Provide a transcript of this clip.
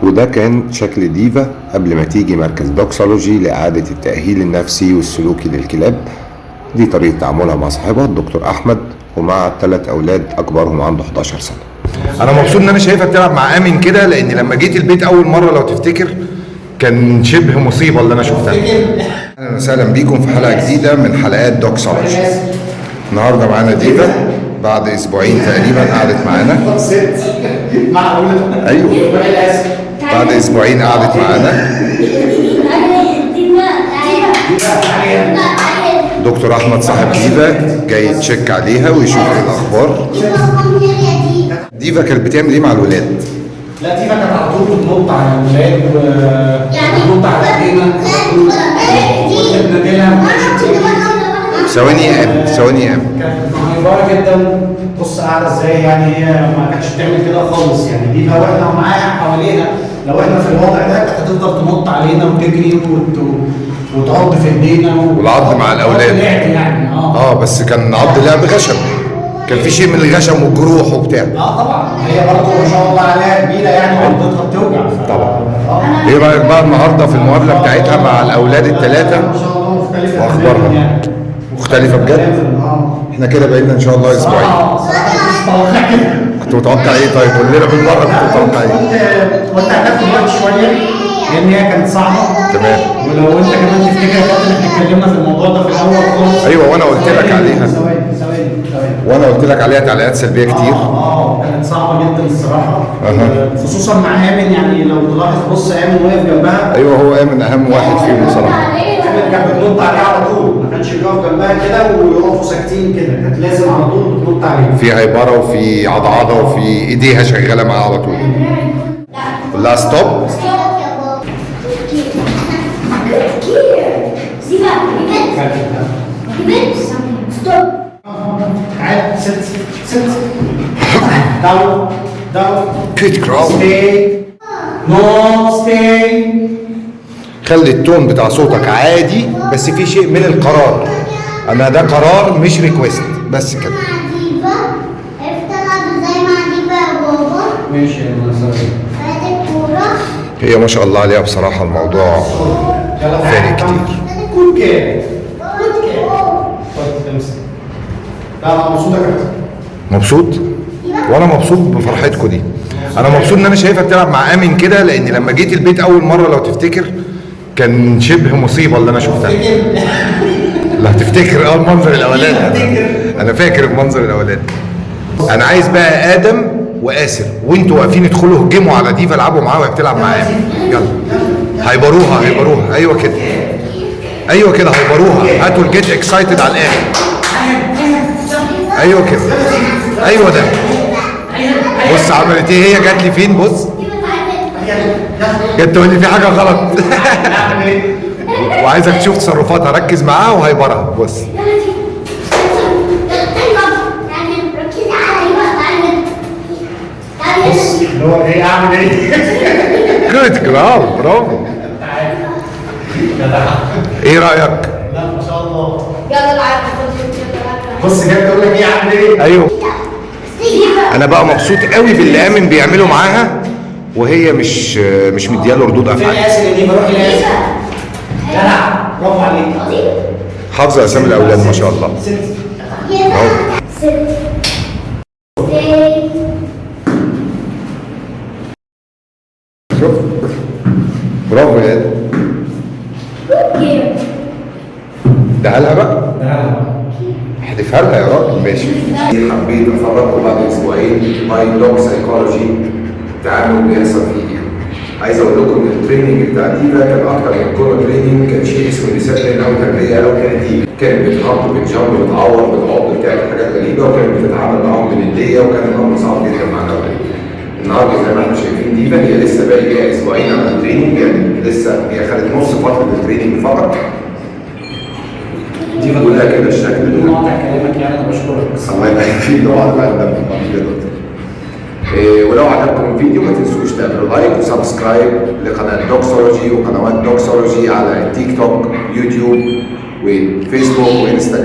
وده كان شكل ديفا قبل ما تيجي مركز دوكسولوجي لإعادة التأهيل النفسي والسلوكي للكلاب. دي طريقة تعاملها مع صاحبها الدكتور أحمد، ومع 3 أولاد أكبرهم عنده 11 سنة. أنا مبسوط إن أنا شايفها بتلعب مع آمن كده، لأن لما جيت البيت أول مرة لو تفتكر كان شبه مصيبة اللي أنا شفتها. أهلا وسهلا بيكم في حلقة جديدة من حلقات دوكسولوجي. النهارده معانا ديفا بعد أسبوعين تقريبا قعدت معانا. أيوه بعد أسبوعين قعدت معانا. دكتور احمد صاحب ديفا جاي يتشيك عليها ويشوف ايه الاخبار. ديفا كانت بتعمل ايه مع الولاد؟ لا ديفا كانت على طول بتنط على الولاد وبتنط على ايدينا وبناديلها. ثواني يا ام ثواني يا ام. كانت مهيبره جدا، بص قاعده ازاي، يعني هي ما كانتش بتعمل كده خالص. يعني ديفا واحنا معاها حوالينا، لو احنا في الوضع ده كانت هتفضل تنط علينا وتجري وتعض في ايدينا والعض مع الاولاد يعني. بس كان عض لعب غشم، كان في شيء من الغشم والجروح وبتاع. طبعا هي برضه ما شاء الله عليها كبيره يعني، عضتها بتوجع طبعا. ايه رايك بقى النهارده في المقابله بتاعتها مع الاولاد الثلاثه؟ ما شاء الله مختلفه واخبارها يعني. مختلفه بجد؟ احنا كده بقينا ان شاء الله اسبوعين. كنت متوقع ايه؟ طيب قول لنا بالمره كنت متوقع ايه؟ كنت هتاخد وقت شويه لان هي كانت صعبه. تمام. ولو انت كمان تفتكر يا كابتن احنا اتكلمنا في الموضوع ده في الاول خالص. ايوه وانا قلت لك عليها. ثواني وانا قلت لك عليها تعليقات سلبيه كتير. كانت صعبه جدا الصراحه. خصوصا مع امن، يعني لو تلاحظ بص امن واقف جنبها. ايوه هو امن اهم واحد فيهم بصراحه. امن كانت بتنط عليها على طول، ما كانش بيقف جنبها كده ويقفوا ساكتين كده، كانت لازم على طول بتنط عليها. في هيبره وفي عضعضه وفي ايديها شغاله معاها على طول. قول لها ستوب. تعال ست داون كيت كراو. ستي نو ستي. خلي التون بتاع صوتك عادي، بس في شيء من القرار. انا ده قرار مش ريكويست، بس كده. ماشي يا مساء. هي ما شاء الله عليها بصراحه، الموضوع فارق كتير. كود كده لا مبسوط يا كابتن. مبسوط؟ وانا مبسوط بفرحتكم دي. انا مبسوط ان انا شايفها بتلعب مع امن كده، لان لما جيت البيت اول مره لو تفتكر كان شبه مصيبه اللي انا شفتها. لا تفتكر المنظر الاولاني. انا فاكر المنظر الاولاني. انا عايز بقى ادم واسر وانتوا واقفين ادخلوا هجموا على ديفا، العبوا معاها وهي بتلعب مع امن. يلا هيبروها. ايوه كده هيبروها. هاتوا الجيت اكسايتد على الاخر. ايوه كده. ايوه ده. بص عملت ايه هي، جات لي فين؟ بص جت تقول لي في حاجه غلط. وعايزك تشوف تصرفاتها، ركز معاها وهيبرها. بص اللي هو ايه اعمل ايه؟ جود جرال، برافو. ايه رايك؟ لا ما شاء الله. يلا العب. بص جاي تقول لك ايه اعمل ايه؟ ايوه. انا بقى مبسوط قوي باللي امن بيعمله معاها، وهي مش مدياله ردود فين افعال. اسر دي؟ بروح لاسر. جدع برافو عليك. حافظه اسامي الاولاد ما شاء الله. اهو. شوف برافو يا ادم. ده لها بقى. احذفها لها يا راجل. ماشي. حبيت افرجكم بعد اسبوعين ماي دوج سايكولوجي التعامل اللي بيحصل في ايديها. عايز اقول لكم ان التريننج بتاع ديفا كان اكتر من كوره تريننج، كان شيء اسمه ديسيبلين او تربيه او تأديب. كانت بتهرب بتجمب بتعور بتعض بتعمل حاجات غريبه، وكانت بتتعامل معاهم بنديه، وكان الامر صعب جدا مع الاولاد. النهارده زي ما احنا شايفين ديفا هي لسه باقي ليها اسبوعين على التريننج، يعني لسه هي خدت نص فتره التريننج فقط. دي كلها كده الشكل بدون قطع كلامك يعني انا بشكرك. الله يبارك فيك. لو عجبك ولو عجبكم الفيديو ما تنسوش تعملوا لايك وسبسكرايب لقناه دوكسولوجي وقنوات دوكسولوجي على تيك توك يوتيوب وفيسبوك وانستغرام.